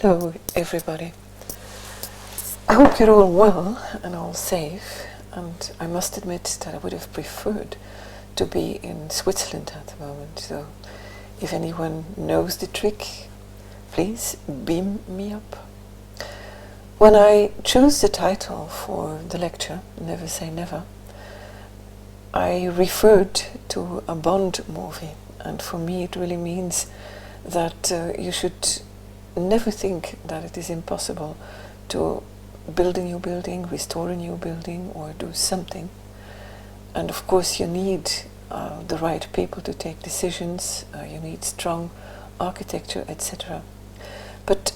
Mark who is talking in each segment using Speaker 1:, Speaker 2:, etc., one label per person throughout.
Speaker 1: Hello everybody. I hope you're all well and all safe, and I must admit that I would have preferred to be in Switzerland at the moment, so if anyone knows the trick, please beam me up. When I chose the title for the lecture, Never Say Never, I referred to a Bond movie, and for me it really means that you should never think that it is impossible to build a new building, restore a new building, or do something. And of course you need the right people to take decisions, you need strong architecture, etc. But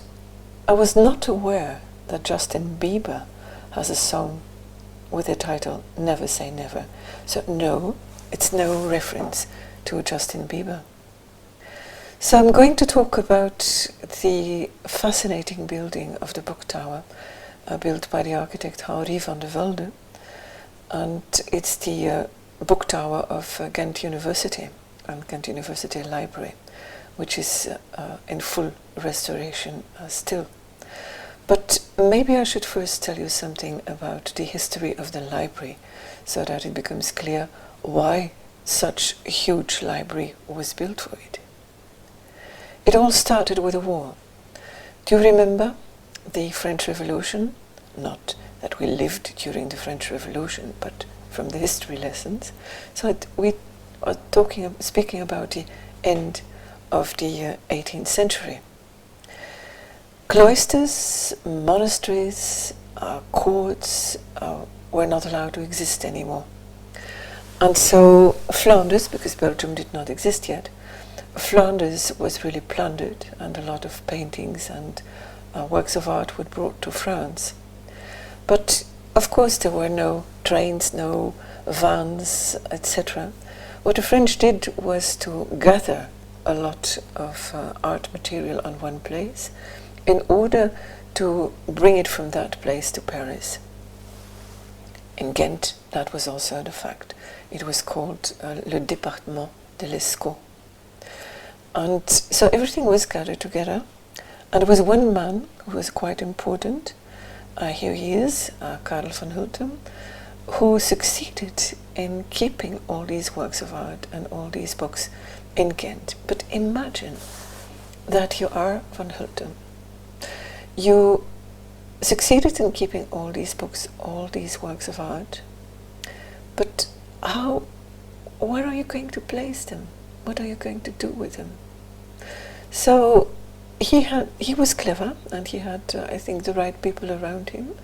Speaker 1: I was not aware that Justin Bieber has a song with the title Never Say Never. So no, it's no reference to Justin Bieber. So I'm going to talk about the fascinating building of the Booktower, built by the architect Henri van de Velde, and it's the Booktower of Ghent University and Ghent University Library, which is in full restoration still. But maybe I should first tell you something about the history of the library, so that it becomes clear why such a huge library was built for it. It all started with a war. Do you remember the French Revolution? Not that we lived during the French Revolution, but from the history lessons. So we are speaking about the end of the 18th century. Cloisters, monasteries, courts were not allowed to exist anymore. And so Flanders, because Belgium did not exist yet, Flanders was really plundered, and a lot of paintings and works of art were brought to France. But of course there were no trains, no vans, etc. What the French did was to gather a lot of art material on one place in order to bring it from that place to Paris. In Ghent, that was also the fact. It was called le département de l'Escaut. And so everything was gathered together, and there was one man who was quite important. Here he is, Karel van Hulten, who succeeded in keeping all these works of art and all these books in Ghent. But imagine that you are van Hulten. You succeeded in keeping all these books, all these works of art, but where are you going to place them? What are you going to do with them? So he was clever, and he had, I think, the right people around him.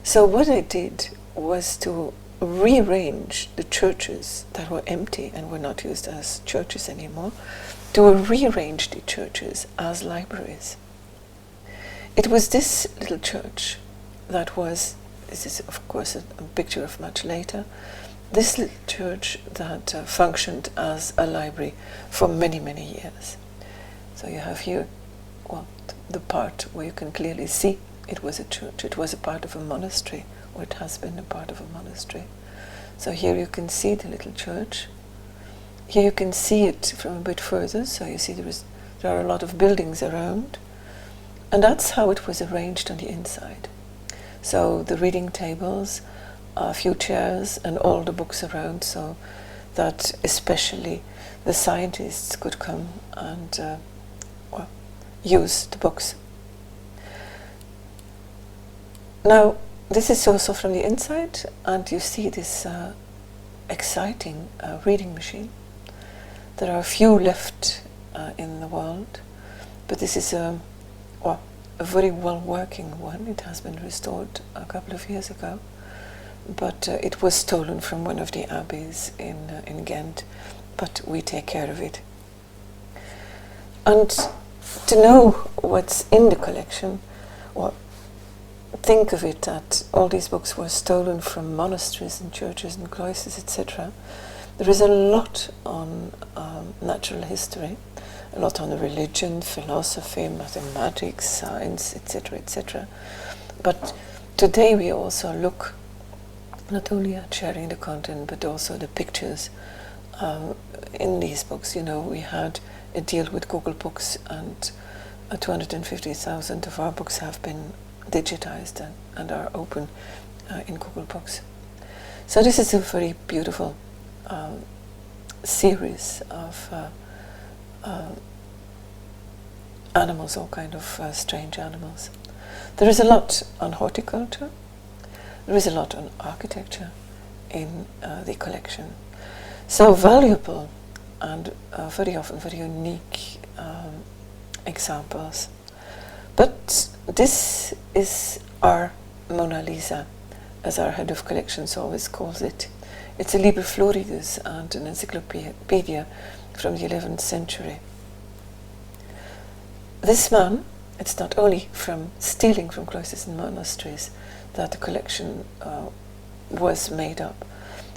Speaker 1: So what I did was to rearrange the churches that were empty and were not used as churches anymore, to rearrange the churches as libraries. It was this little church that was, this is of course a picture of much later, this little church that functioned as a library for many, many years. So you have here, well, the part where you can clearly see it was a church. It was a part of a monastery, or it has been a part of a monastery. So here you can see the little church. Here you can see it from a bit further, so you see there are a lot of buildings around. And that's how it was arranged on the inside. So the reading tables, a few chairs, and all the books around, so that especially the scientists could come and use the books. Now, this is also from the inside, and you see this exciting reading machine. There are a few left in the world, but this is a very well working one. It has been restored a couple of years ago, but it was stolen from one of the abbeys in Ghent, but we take care of it. And to know what's in the collection, well, think of it that all these books were stolen from monasteries and churches and cloisters, etc. There is a lot on natural history, a lot on religion, philosophy, mathematics, science, etc., etc. But today we also look not only at sharing the content, but also the pictures in these books. You know, we had a deal with Google Books, and 250,000 of our books have been digitized and are open in Google Books. So this is a very beautiful series of animals, all kind of strange animals. There is a lot on horticulture, there is a lot on architecture in the collection. So valuable and very often very unique examples. But this is our Mona Lisa, as our head of collections always calls it. It's a Liber Floridus and an encyclopedia from the 11th century. This man, it's not only from stealing from cloisters and monasteries that the collection was made up,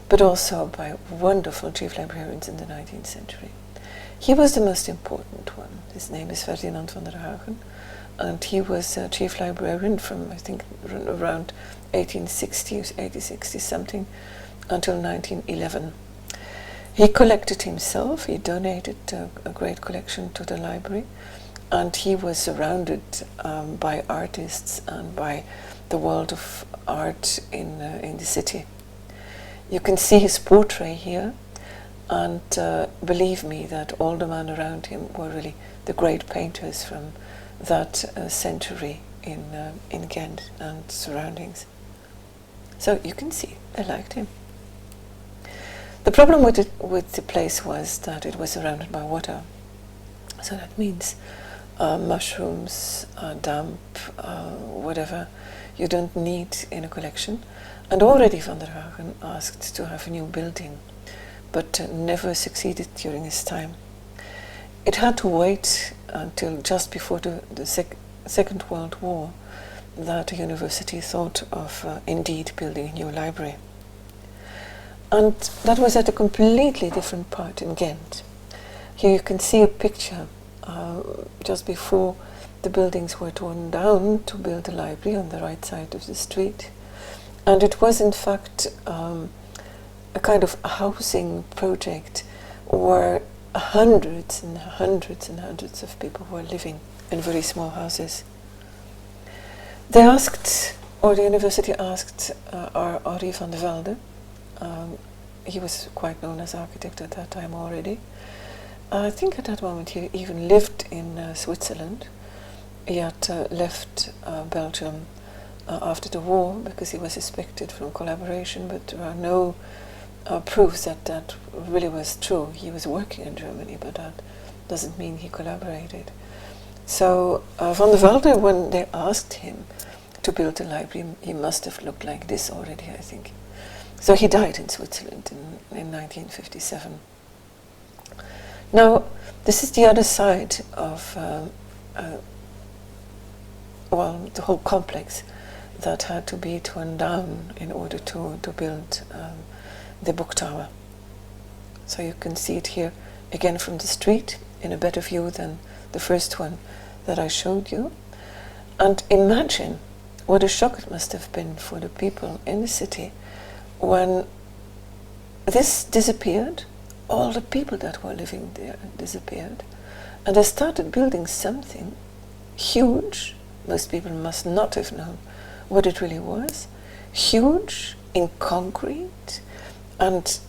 Speaker 1: but also by wonderful chief librarians in the 19th century. He was the most important one. His name is Ferdinand van der Hagen, and he was chief librarian from, I think, around 1860, 1860 something, until 1911. He collected himself, he donated a great collection to the library, and he was surrounded by artists and by the world of art in the city. You can see his portrait here, and believe me that all the men around him were really the great painters from that century in Ghent and surroundings. So you can see, I liked him. The problem with the place was that it was surrounded by water. So that means mushrooms, damp, whatever you don't need in a collection. And already Van der Hagen asked to have a new building, but never succeeded during his time. It had to wait until just before the Second World War that the university thought of indeed building a new library. And that was at a completely different part in Ghent. Here you can see a picture just before the buildings were torn down to build the library on the right side of the street. And it was in fact a kind of housing project where hundreds and hundreds and hundreds of people were living in very small houses. They asked, or the university asked, our Henri van de Velde. He was quite known as architect at that time already. I think at that moment he even lived in Switzerland. He had left Belgium after the war because he was suspected from collaboration, but there are no proofs that that really was true. He was working in Germany, but that doesn't mean he collaborated. So Van der Velde, when they asked him to build a library, he must have looked like this already, I think. So he died in Switzerland in 1957. Now, this is the other side of the whole complex that had to be torn down in order to build the Booktower. So you can see it here again from the street in a better view than the first one that I showed you. And imagine what a shock it must have been for the people in the city when this disappeared. All the people that were living there disappeared, and they started building something huge. Most people must not have known what it really was. Huge, in concrete, and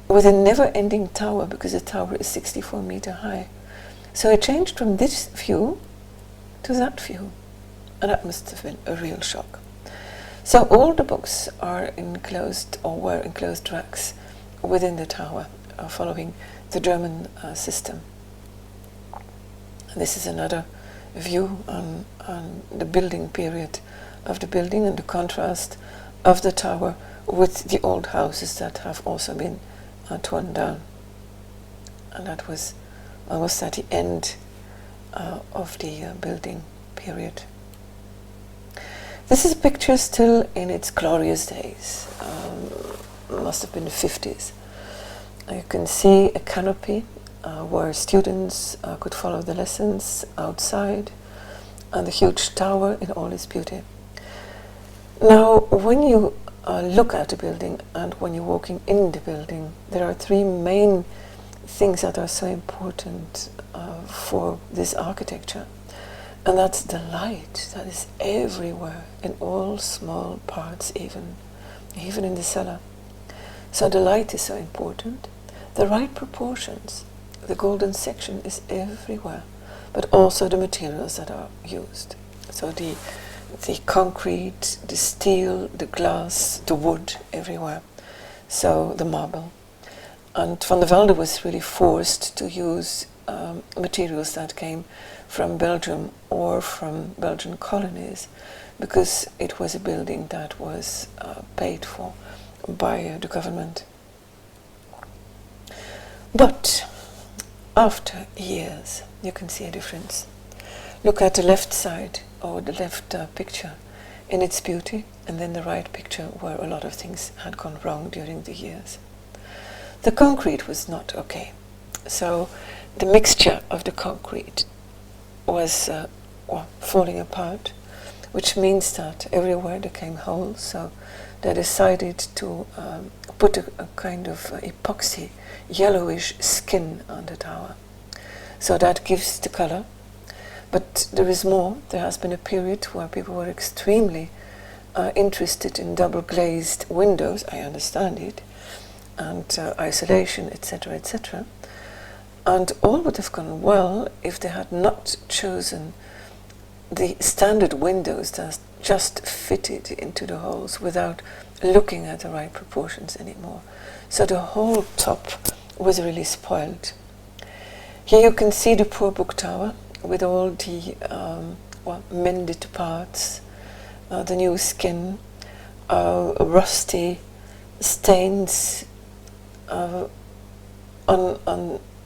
Speaker 1: with a never-ending tower, because the tower is 64 meters high. So it changed from this view to that view, and that must have been a real shock. So all the books are enclosed, or were enclosed racks within the tower, following the German system. This is another view on the building period of the building and the contrast of the tower with the old houses that have also been torn down. And that was almost at the end of the building period. This is a picture still in its glorious days. Must have been the 50s. You can see a canopy where students could follow the lessons outside, and the huge tower in all its beauty. Now, when you look at the building and when you're walking in the building, there are three main things that are so important for this architecture. And that's the light that is everywhere, in all small parts, even in the cellar. So the light is so important. The right proportions. The golden section is everywhere, but also the materials that are used. So the concrete, the steel, the glass, the wood, everywhere. So the marble. And Van der Velde was really forced to use materials that came from Belgium or from Belgian colonies, because it was a building that was paid for by the government. But after years, you can see a difference. Look at the left side, or the left picture, in its beauty, and then the right picture where a lot of things had gone wrong during the years. The concrete was not okay. So the mixture of the concrete was falling apart, which means that everywhere there came holes. So they decided to put a kind of epoxy, yellowish skin on the tower. So that gives the color. But there is more. There has been a period where people were extremely interested in double glazed windows, I understand it, and isolation, etc., etc. And all would have gone well if they had not chosen the standard windows that just fitted into the holes without looking at the right proportions anymore. So the whole top was really spoiled. Here you can see the poor Booktower with all the mended parts, the new skin, rusty stains on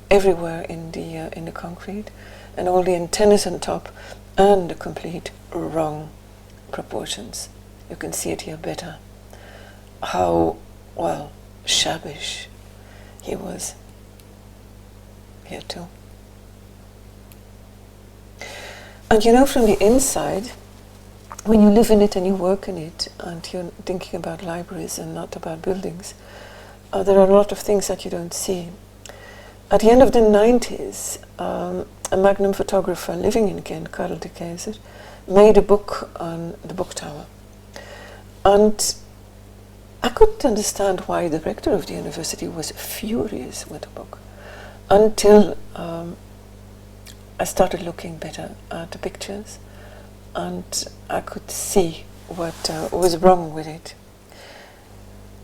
Speaker 1: everywhere in the concrete, and all the antennas on top, and the complete wrong proportions. You can see it here better. How shabbish he was here too. And you know, from the inside, when you live in it and you work in it, and you're thinking about libraries and not about buildings, there are a lot of things that you don't see. At the end of the 90s, a magnum photographer living in Ghent, Karel de Keyser, made a book on the Booktower. And I couldn't understand why the rector of the university was furious with the book, until I started looking better at the pictures, and I could see what was wrong with it.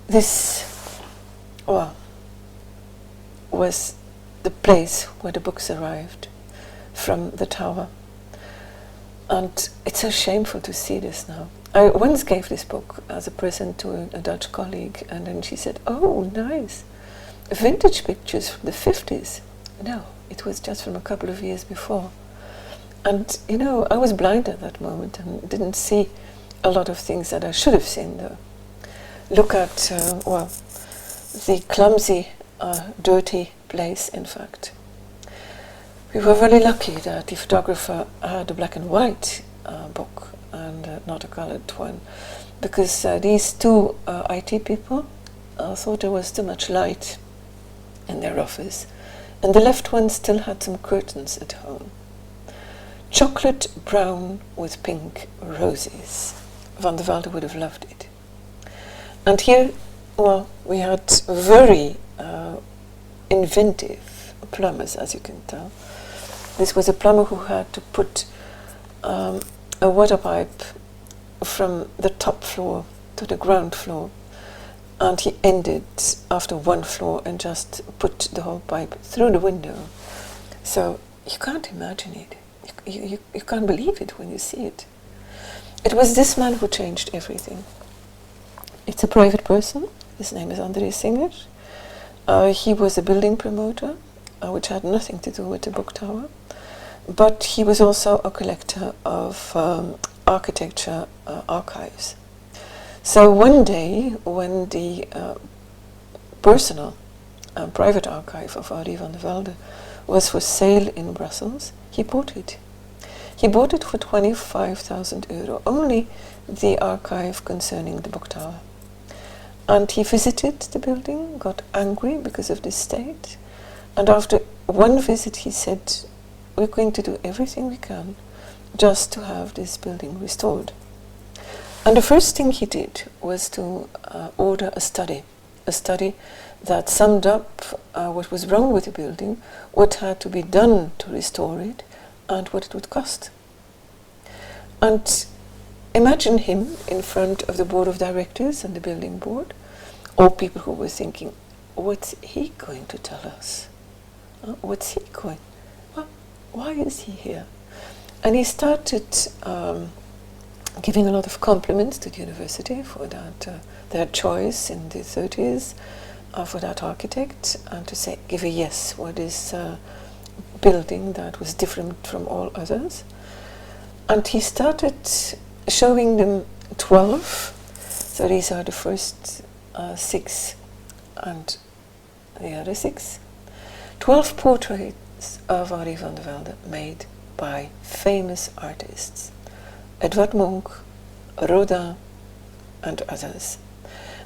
Speaker 1: This was the place where the books arrived from the tower. And it's so shameful to see this now. I once gave this book as a present to a Dutch colleague, and then she said, "Oh, nice. Vintage pictures from the 50s. No, it was just from a couple of years before. And, you know, I was blind at that moment and didn't see a lot of things that I should have seen, though. Look at, the clumsy, dirty place, in fact. We were very lucky that the photographer had a black and white book and not a colored one, because these two IT people thought there was too much light in their office, and the left one still had some curtains at home. Chocolate brown with pink roses. Van der Velde would have loved it. And here, we had very inventive plumbers, as you can tell. This was a plumber who had to put a water pipe from the top floor to the ground floor, and he ended after one floor and just put the whole pipe through the window. So you can't imagine it. You can't believe it when you see it. It was this man who changed everything. It's a private person. His name is André Singer. He was a building promoter, which had nothing to do with the Booktower. But he was also a collector of architecture archives. So one day, when the personal private archive of Henri van der Velde was for sale in Brussels, he bought it. He bought it for €25,000, only the archive concerning the Booktower. And he visited the building, got angry because of the state, and after one visit he said, "We're going to do everything we can just to have this building restored. And the first thing he did was to order a study that summed up what was wrong with the building, what had to be done to restore it, and what it would cost. And imagine him in front of the board of directors and the building board, or people who were thinking, what's he going to tell us? What's he going? Why is he here? And he started giving a lot of compliments to the university for that their choice in the 30s for that architect, and to say, give a yes for this building that was different from all others. And he started showing them 12, so these are the first 6 and the other 6, 12 portraits of Henri van der Velde made by famous artists, Edvard Munch, Rodin, and others.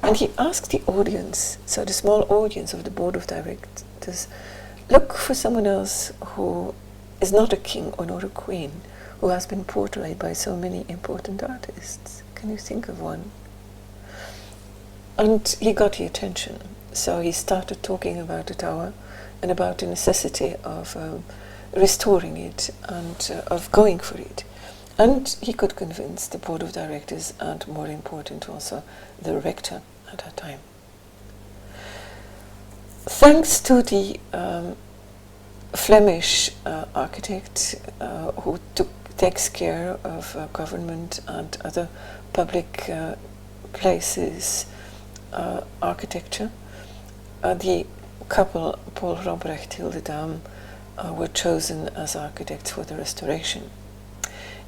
Speaker 1: And he asked the audience, so the small audience of the board of directors, look for someone else who is not a king or not a queen, who has been portrayed by so many important artists. Can you think of one? And he got the attention. So he started talking about the tower and about the necessity of restoring it and of going for it. And he could convince the board of directors and, more important also, the rector at that time. Thanks to the Flemish architect who takes care of government and other public places architecture, the couple Paul Robrecht Hildedam were chosen as architects for the restoration.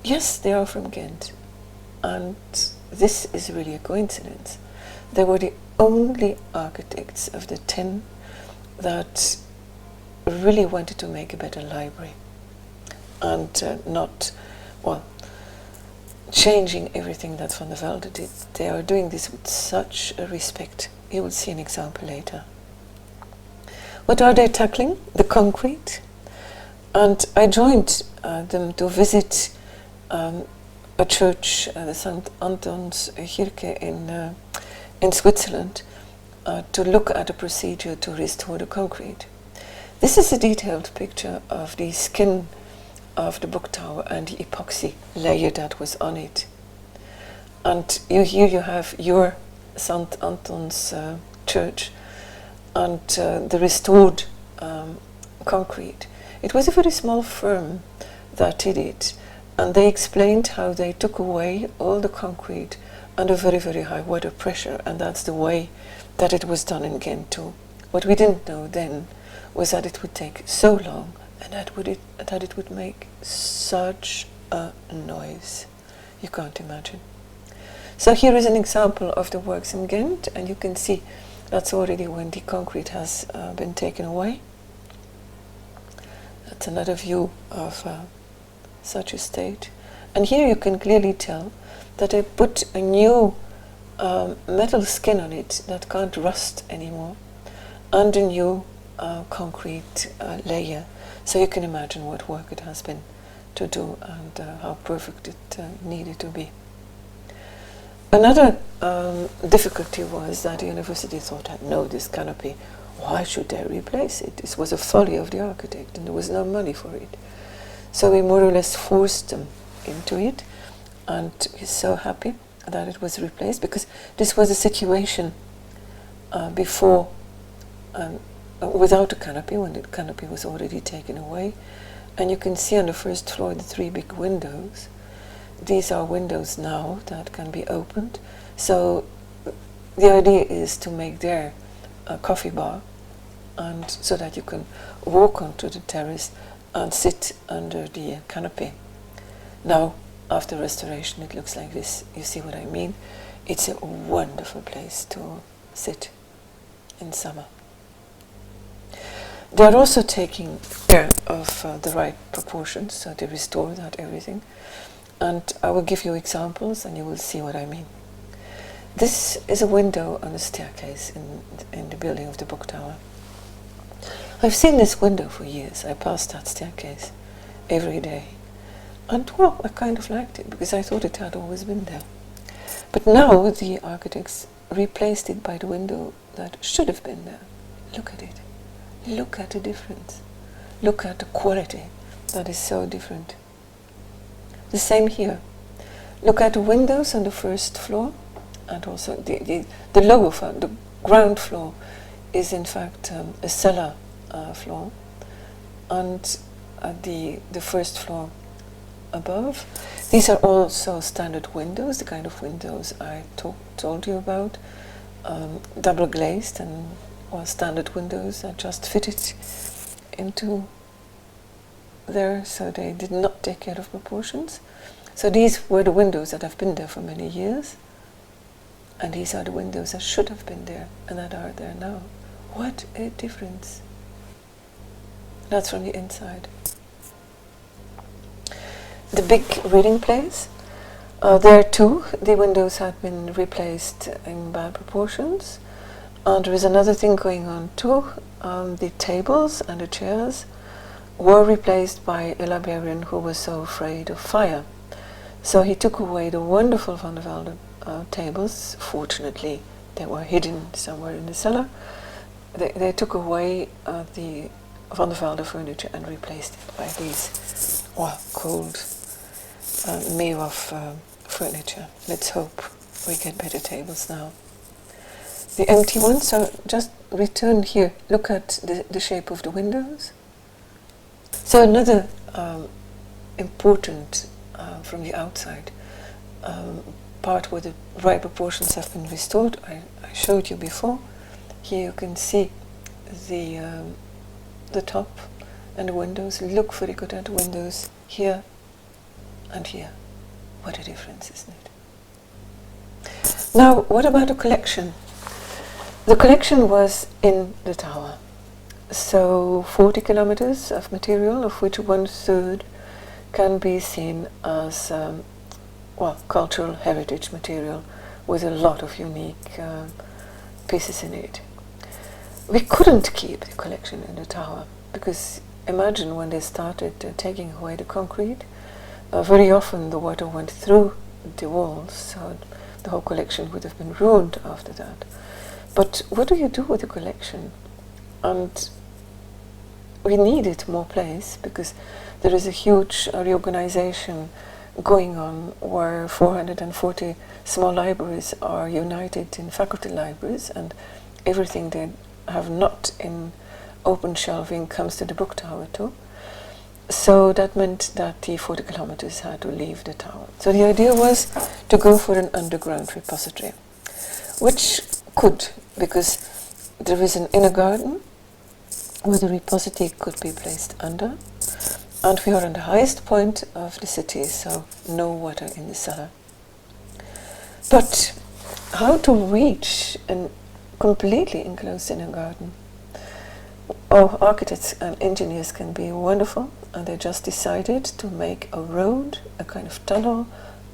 Speaker 1: Yes, they are from Ghent, and this is really a coincidence. They were the only architects of the 10 that really wanted to make a better library, and not, well, changing everything that Van der Velde did. They are doing this with such a respect. You will see an example later. What are they tackling? The concrete. And I joined them to visit a church, the St. Anton's Kirche in Switzerland, to look at a procedure to restore the concrete. This is a detailed picture of the skin of the Booktower and the epoxy layer that was on it. And here you have your St. Anton's church and the restored concrete. It was a very small firm that did it, and they explained how they took away all the concrete under very, very high water pressure, and that's the way that it was done in Ghent too. What we didn't know then was that it would take so long and that it would make such a noise. You can't imagine. So here is an example of the works in Ghent, and you can see that's already when the concrete has been taken away. That's another view of such a state. And here you can clearly tell that they put a new metal skin on it that can't rust anymore, and a new concrete layer. So you can imagine what work it has been to do and how perfect it needed to be. Another difficulty was that the university thought, no, this canopy, why should they replace it? This was a folly of the architect, and there was no money for it. So we more or less forced them into it, and we're so happy that it was replaced, because this was a situation before, without a canopy, when the canopy was already taken away. And you can see on the first floor the 3 big windows. These are windows now that can be opened. So the idea is to make there a coffee bar, and so that you can walk onto the terrace and sit under the canopy. Now, after restoration, it looks like this. You see what I mean? It's a wonderful place to sit in summer. They are also taking care of the right proportions, so they restore that everything. And I will give you examples, and you will see what I mean. This is a window on a staircase in the building of the Booktower. I've seen this window for years. I pass that staircase every day. And well, I kind of liked it because I thought it had always been there. But now the architects replaced it by the window that should have been there. Look at it. Look at the difference. Look at the quality. That is so different. The same here. Look at the windows on the first floor, and also the lower floor, the ground floor is in fact a cellar floor, and the first floor above. These are also standard windows, the kind of windows I told you about, double glazed and standard windows that just fitted into there, so they did not take care of proportions. So these were the windows that have been there for many years, and these are the windows that should have been there and that are there now. What a difference. That's from the inside. The big reading place, there too the windows had been replaced in bad proportions, and there is another thing going on too. The tables and the chairs were replaced by a librarian who was so afraid of fire. So he took away the wonderful Van der Velde tables. Fortunately, they were hidden somewhere in the cellar. They took away the Van der Velde furniture and replaced it by these cold Meerhof furniture. Let's hope we get better tables now. The empty ones, so just return here. Look at the shape of the windows. So another important from the outside part where the right proportions have been restored, I showed you before. Here you can see the top and the windows. Look very good at the windows here and here. What a difference, isn't it? Now, what about the collection? The collection was in the tower. So 40 kilometers of material, of which 1/3 can be seen as cultural heritage material with a lot of unique pieces in it. We couldn't keep the collection in the tower because imagine when they started taking away the concrete, very often the water went through the walls, so the whole collection would have been ruined after that. But what do you do with the collection? And we needed more place because there is a huge reorganization going on where 440 small libraries are united in faculty libraries, and everything they have not in open shelving comes to the Booktower too. So that meant that the 40 kilometers had to leave the tower. So the idea was to go for an underground repository, which could, because there is an inner garden where the repository could be placed under, and we are on the highest point of the city, so no water in the cellar. But how to reach a completely enclosed inner garden? Oh, architects and engineers can be wonderful, and they just decided to make a road, a kind of tunnel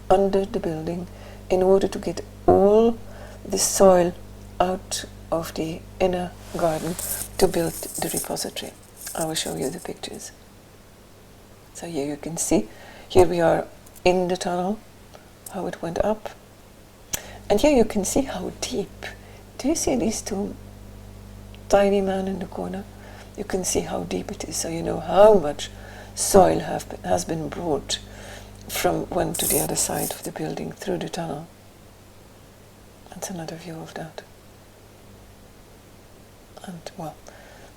Speaker 1: under the building in order to get all the soil out of the inner garden to build the repository. I will show you the pictures. So here you can see, here we are in the tunnel, how it went up. And here you can see how deep. Do you see these two tiny men in the corner? You can see how deep it is, so you know how much soil has been brought from one to the other side of the building through the tunnel. That's another view of that. And, well,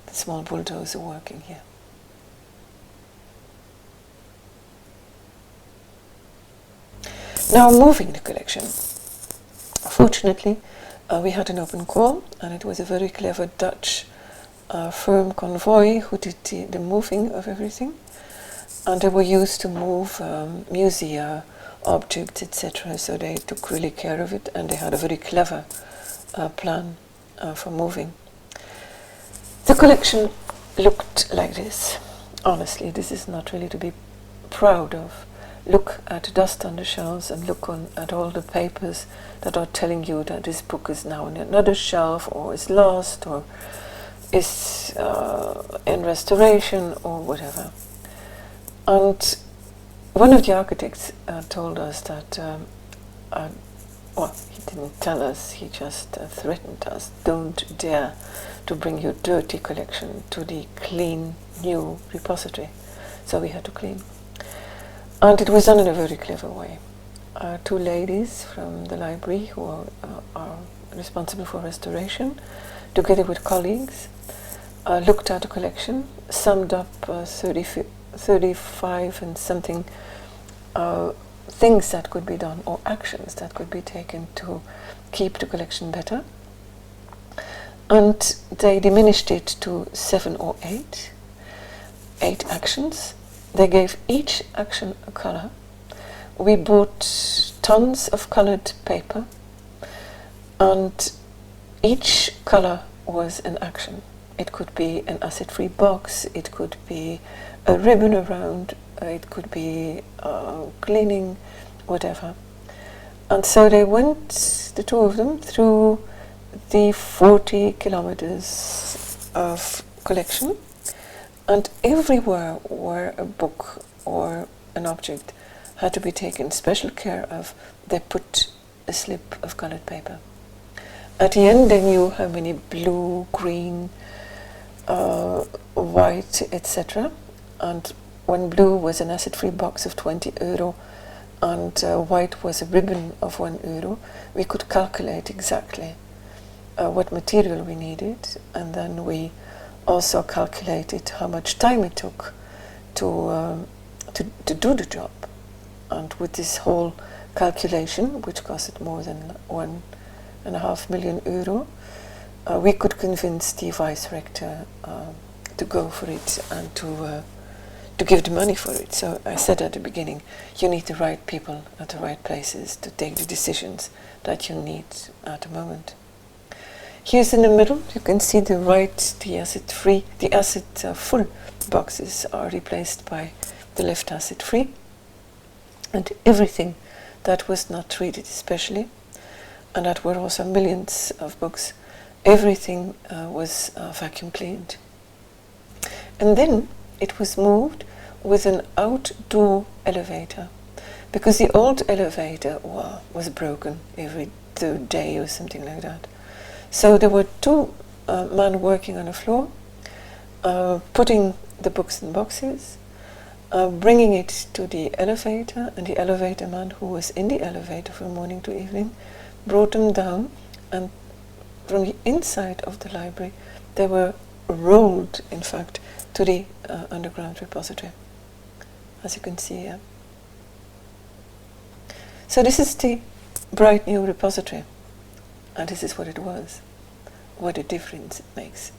Speaker 1: the small bulldozer working here. Now moving the collection. Fortunately, we had an open call, and it was a very clever Dutch firm Convoy who did the moving of everything. And they were used to move musea, objects, etc. So they took really care of it, and they had a very clever plan for moving. The collection looked like this. Honestly, this is not really to be proud of. Look at the dust on the shelves and look at all the papers that are telling you that this book is now on another shelf, or is lost, or is in restoration, or whatever. And one of the architects told us that, well, he didn't tell us, he just threatened us, don't dare to bring your dirty collection to the clean, new repository. So we had to clean. And it was done in a very clever way. Two ladies from the library who are responsible for restoration, together with colleagues, looked at the collection, summed up 35 and something things that could be done, or actions that could be taken to keep the collection better. And they diminished it to 7 or 8 actions. They gave each action a color. We bought tons of colored paper, and each color was an action. It could be an acid-free box, it could be a ribbon around, it could be cleaning, whatever. And so they went, the two of them, through the 40 kilometers of collection, and everywhere where a book or an object had to be taken special care of, they put a slip of colored paper. At the end they knew how many blue, green, white, etc. And when blue was an acid-free box of €20 and white was a ribbon of €1, we could calculate exactly what material we needed, and then we also calculated how much time it took to do the job. And with this whole calculation, which costed more than €1.5 million, we could convince the vice rector to go for it and to give the money for it. So I said at the beginning, you need the right people at the right places to take the decisions that you need at the moment. Here's in the middle, you can see the acid-free, the acid-full boxes are replaced by the left acid-free, and everything that was not treated especially, and that were also millions of books, everything was vacuum cleaned. And then it was moved with an outdoor elevator, because the old elevator was broken every third day or something like that. So there were two men working on the floor, putting the books in boxes, bringing it to the elevator, and the elevator man who was in the elevator from morning to evening brought them down, and from the inside of the library they were rolled, in fact, to the underground repository, as you can see here. So this is the bright new repository, and this is what it was, what a difference it makes.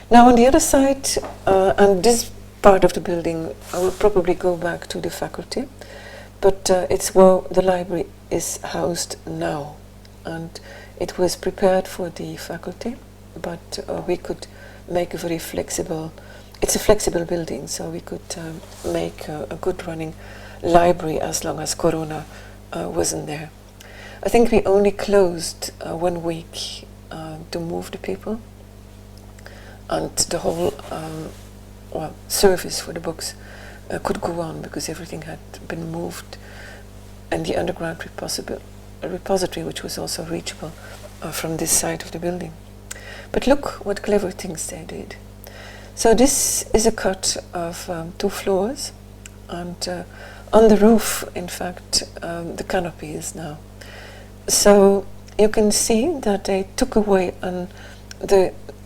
Speaker 1: Now on the other side, and this part of the building, I will probably go back to the faculty, but it's where the library is housed now, and it was prepared for the faculty, but we could make a very flexible, it's a flexible building, so we could make a good running library as long as Corona wasn't there. I think we only closed 1 week to move the people, and the whole service for the books could go on because everything had been moved, and the underground repository, which was also reachable from this side of the building. But look what clever things they did. So this is a cut of 2 floors, and on the roof, in fact, the canopy is now. So you can see that they took away on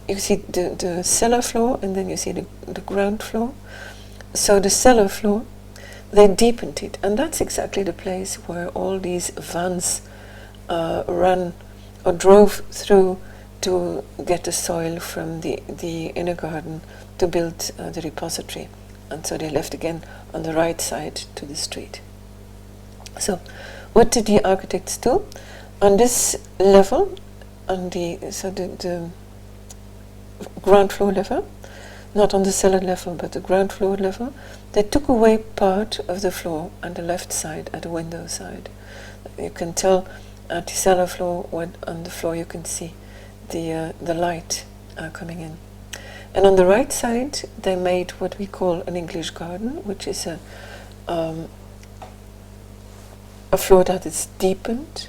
Speaker 1: you see the cellar floor, and then you see the ground floor. So the cellar floor, they deepened it, and that's exactly the place where all these vans ran or drove through to get the soil from the inner garden to build the repository. And so they left again on the right side to the street. So what did the architects do? On this level, on the ground floor level, not on the cellar level, but the ground floor level, they took away part of the floor on the left side, at the window side. You can tell at the cellar floor, on the floor you can see the light coming in. And on the right side, they made what we call an English garden, which is a floor that is deepened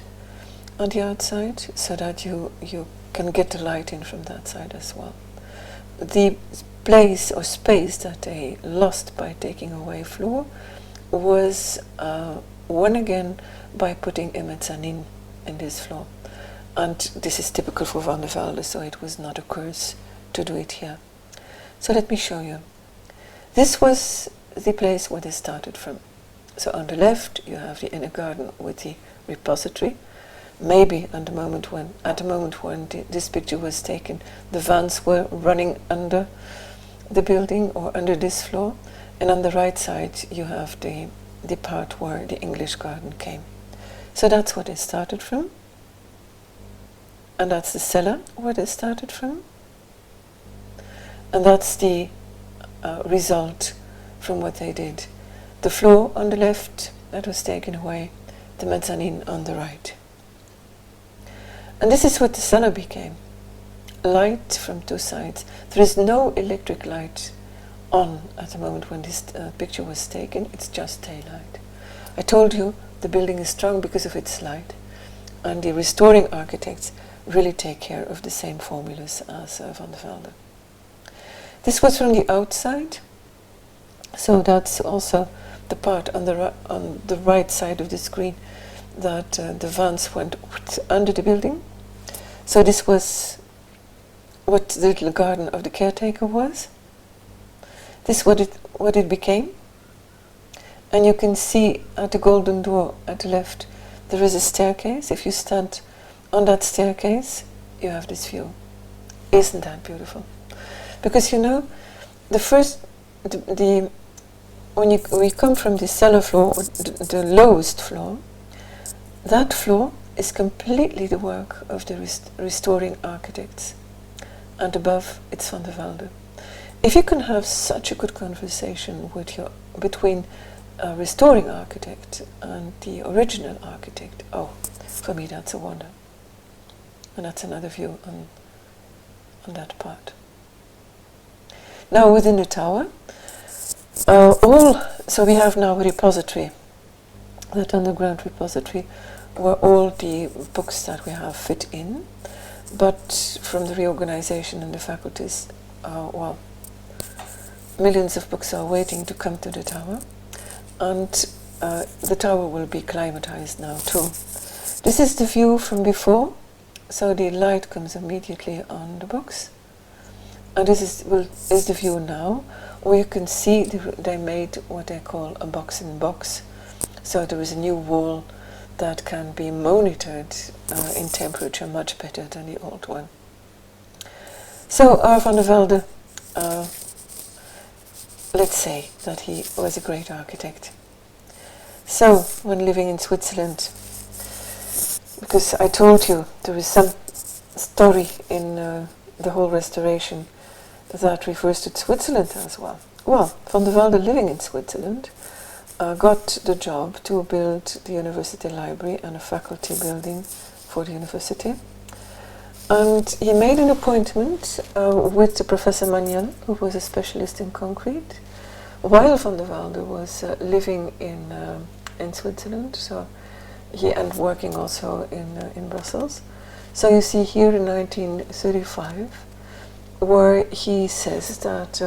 Speaker 1: on the outside, so that you can get the light in from that side as well. The place or space that they lost by taking away floor was won again by putting a mezzanine in this floor. And this is typical for Van der Velde, so it was not a curse to do it here. So let me show you. This was the place where they started from. So on the left you have the inner garden with the repository. Maybe at the moment when this picture was taken, the vans were running under the building or under this floor. And on the right side you have the part where the English garden came. So that's where they started from. And that's the cellar where they started from. And that's the result from what they did. The floor on the left, that was taken away, the mezzanine on the right. And this is what the cellar became. Light from two sides. There is no electric light on at the moment when this picture was taken, it's just daylight. I told you the building is strong because of its light, and the restoring architects really take care of the same formulas as Van der Velde. This was from the outside, so that's also the part on the right side of the screen that the vans went under the building. So this was what the little garden of the caretaker was. This is what it became. And you can see at the golden door at the left there is a staircase. If you stand on that staircase, you have this view. Isn't that beautiful? Because you know, when we come from the cellar floor, or the lowest floor, that floor is completely the work of the restoring architects. And above, it's Van der Velde. If you can have such a good conversation between a restoring architect and the original architect, oh, for me that's a wonder. And that's another view on that part. Now within the tower, so we have now a repository, that underground repository, where all the books that we have fit in, but from the reorganization in the faculties, millions of books are waiting to come to the tower, and the tower will be climatized now too. This is the view from before, so the light comes immediately on the books, and this is the view now, where you can see they made what they call a box-in-box, so there is a new wall that can be monitored in temperature much better than the old one. So Van der Velde, let's say that he was a great architect. So when living in Switzerland, because I told you there is some story in the whole restoration that refers to Switzerland as well. Well, Van der Velde, living in Switzerland, got the job to build the university library and a faculty building for the university. And he made an appointment with the Professor Magnan, who was a specialist in concrete, while Van der Velde was living in Switzerland, and working also in Brussels. So you see here in 1935, where he says that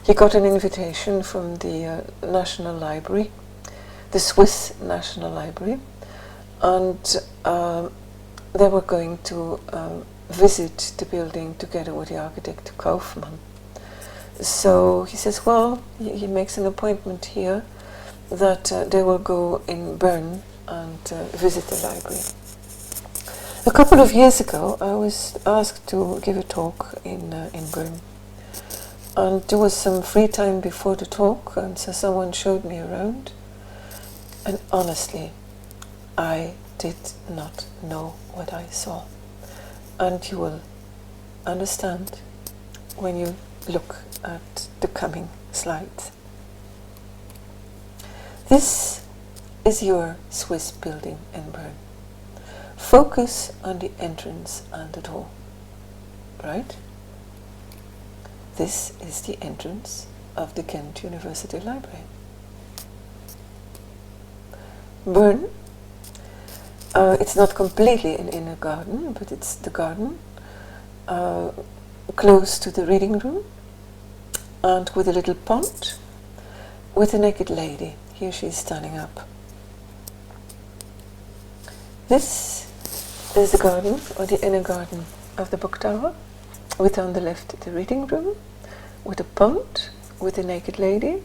Speaker 1: he got an invitation from the National Library, the Swiss National Library, and they were going to visit the building together with the architect Kaufmann. So he says, well, he makes an appointment here that they will go in Bern and visit the library. A couple of years ago, I was asked to give a talk in Bern. And there was some free time before the talk, and so someone showed me around. And honestly, I did not know what I saw. And you will understand when you look at the coming slides. This is your Swiss building in Bern. Focus on the entrance and the door, right? this is the entrance of the Ghent University Library. Bern, it's not completely an inner garden, but it's the garden close to the reading room, and with a little pond with a naked lady. Here she is standing up. This is the garden, or the inner garden of the Booktower, with on the left the reading room, with a pond with a naked lady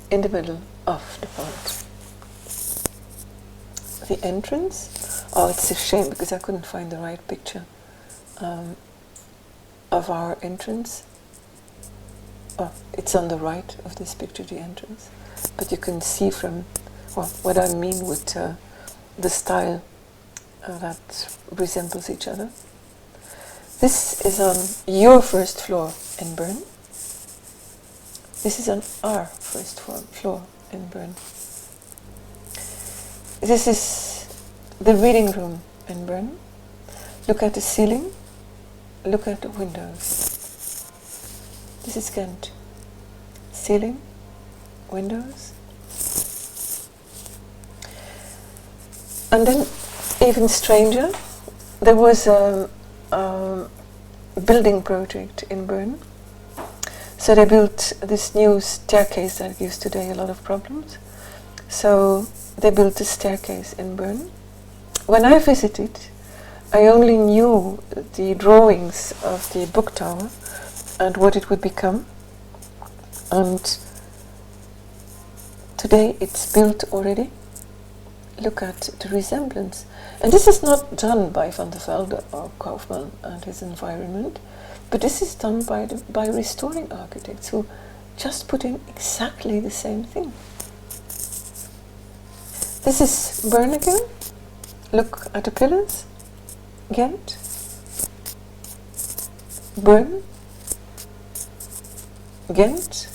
Speaker 1: in the middle of the pond. The entrance, oh, it's a shame because I couldn't find the right picture of our entrance. Oh, it's on the right of this picture, the entrance. But you can see from, well, what I mean with the style that resembles each other. This is on your first floor in Bern. This is on our first floor in Bern. This is the reading room in Bern. Look at the ceiling. Look at the windows. This is Ghent. Ceiling, windows. And then, even stranger, there was a building project in Bern. So they built this new staircase that gives today a lot of problems. So they built a staircase in Bern. When I visited, I only knew the drawings of the Booktower and what it would become. And today it's built already. Look at the resemblance. And this is not done by Van der Velde or Kaufman and his environment, but this is done by restoring architects who just put in exactly the same thing. This is Bern again. Look at the pillars. Ghent. Bern. Ghent.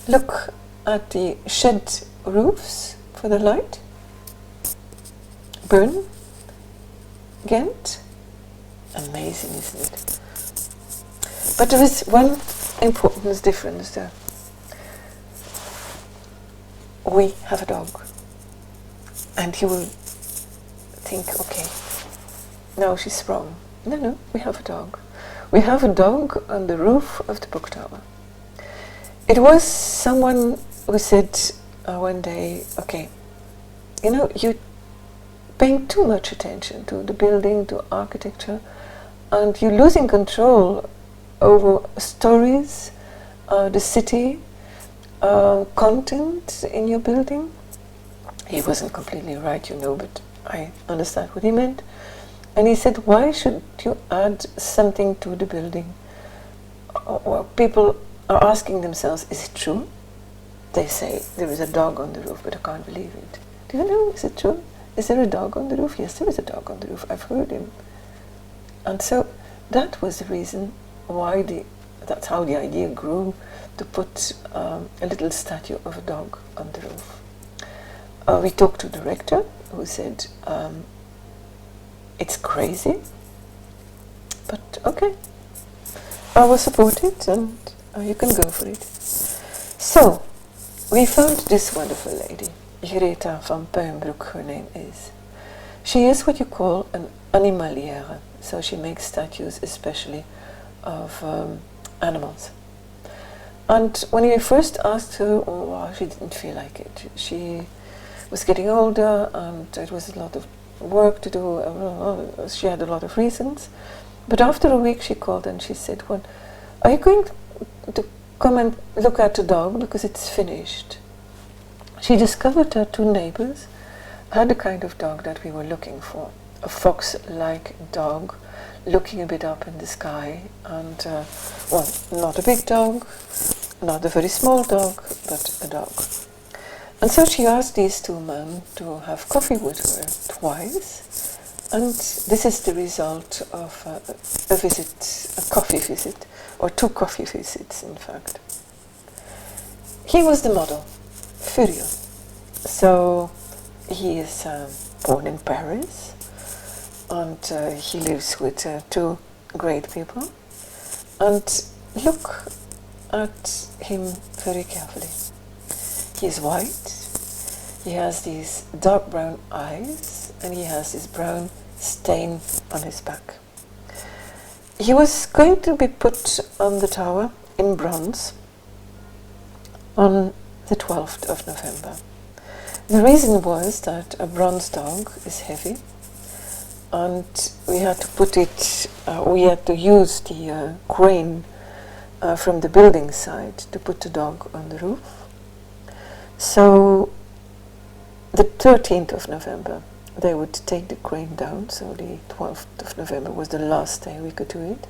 Speaker 1: Look at the shed roofs for the light. Bern. Ghent. Amazing, isn't it? But there is one important difference there. We have a dog. And you will think, okay, no, she's wrong. No, we have a dog. We have a dog on the roof of the Booktower. It was someone who said one day, okay, you know, you're paying too much attention to the building, to architecture, and you're losing control over stories, the city, content in your building. He wasn't completely right, you know, but I understand what he meant. And he said, why should you add something to the building? Well, people are asking themselves, is it true? They say, there is a dog on the roof, but I can't believe it. Do you know, is it true? Is there a dog on the roof? Yes, there is a dog on the roof. I've heard him. And so that was the reason why that's how the idea grew, to put a little statue of a dog on the roof. We talked to the director, who said, it's crazy, but okay, I will support it, and you can go for it. So, we found this wonderful lady, Greta van Puimbroek, her name is. She is what you call an animalière, so she makes statues especially of animals. And when we first asked her, she didn't feel like it. She was getting older, and it was a lot of work to do. She had a lot of reasons. But after a week she called and she said, well, are you going to come and look at the dog, because it's finished? She discovered that two neighbors had the kind of dog that we were looking for. A fox-like dog, looking a bit up in the sky, and well, not a big dog, not a very small dog, but a dog. And so she asked these two men to have coffee with her twice, and this is the result of a visit, a coffee visit, or two coffee visits in fact. He was the model, Furio. So he is born in Paris, and he lives with two great people. And look at him very carefully. He is white, he has these dark brown eyes, and he has this brown stain on his back. He was going to be put on the tower in bronze on the 12th of November. The reason was that a bronze dog is heavy, and we had to put it, we had to use the crane from the building side to put the dog on the roof. So the 13th of November they would take the crane down, so the 12th of November was the last day we could do it.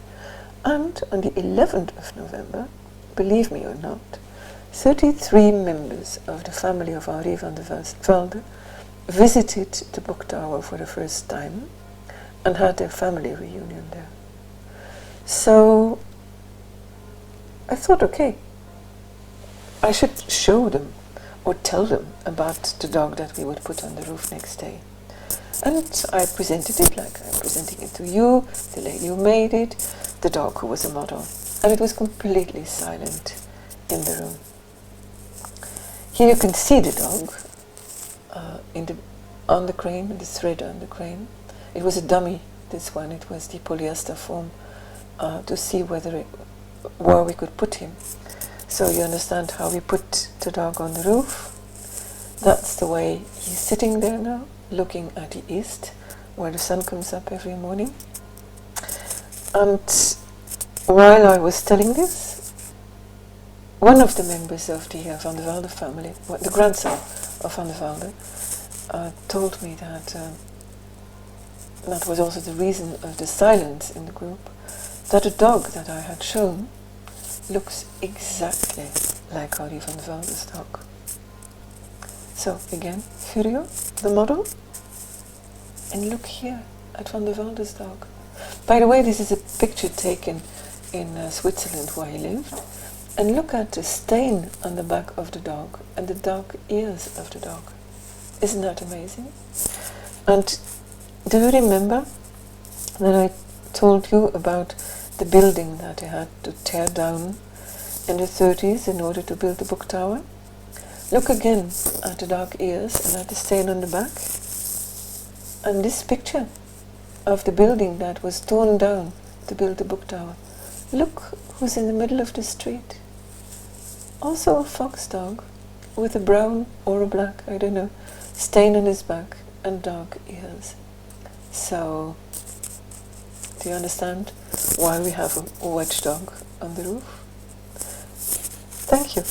Speaker 1: And on the 11th of November, believe me or not, 33 members of the family of André van der Velde visited the Booktower for the first time and had their family reunion there. So I thought, okay, I should show them or tell them about the dog that we would put on the roof next day. And I presented it like I'm presenting it to you, the lady who made it, the dog who was a model. And it was completely silent in the room. Here you can see the dog on the crane, the thread on the crane. It was a dummy, this one. It was the polyester foam to see where we could put him. So you understand how we put the dog on the roof. That's the way he's sitting there now, looking at the east, where the sun comes up every morning. And while I was telling this, one of the members of the Van der Velde family, the grandson of Van der Velde, told me that that was also the reason of the silence in the group, that the dog that I had shown looks exactly like André van der Velde's dog. So again, Furio, the model, and look here at Van der Velde's dog. By the way, this is a picture taken in Switzerland where he lived, and look at the stain on the back of the dog and the dark ears of the dog. Isn't that amazing? And do you remember that I told you about the building that they had to tear down in the 30s in order to build the Booktower? Look again at the dark ears and at the stain on the back. And this picture of the building that was torn down to build the Booktower. Look who's in the middle of the street. Also a fox dog with a brown or a black, I don't know, stain on his back and dark ears. So, do you understand why we have a wedge dog on the roof? Thank you.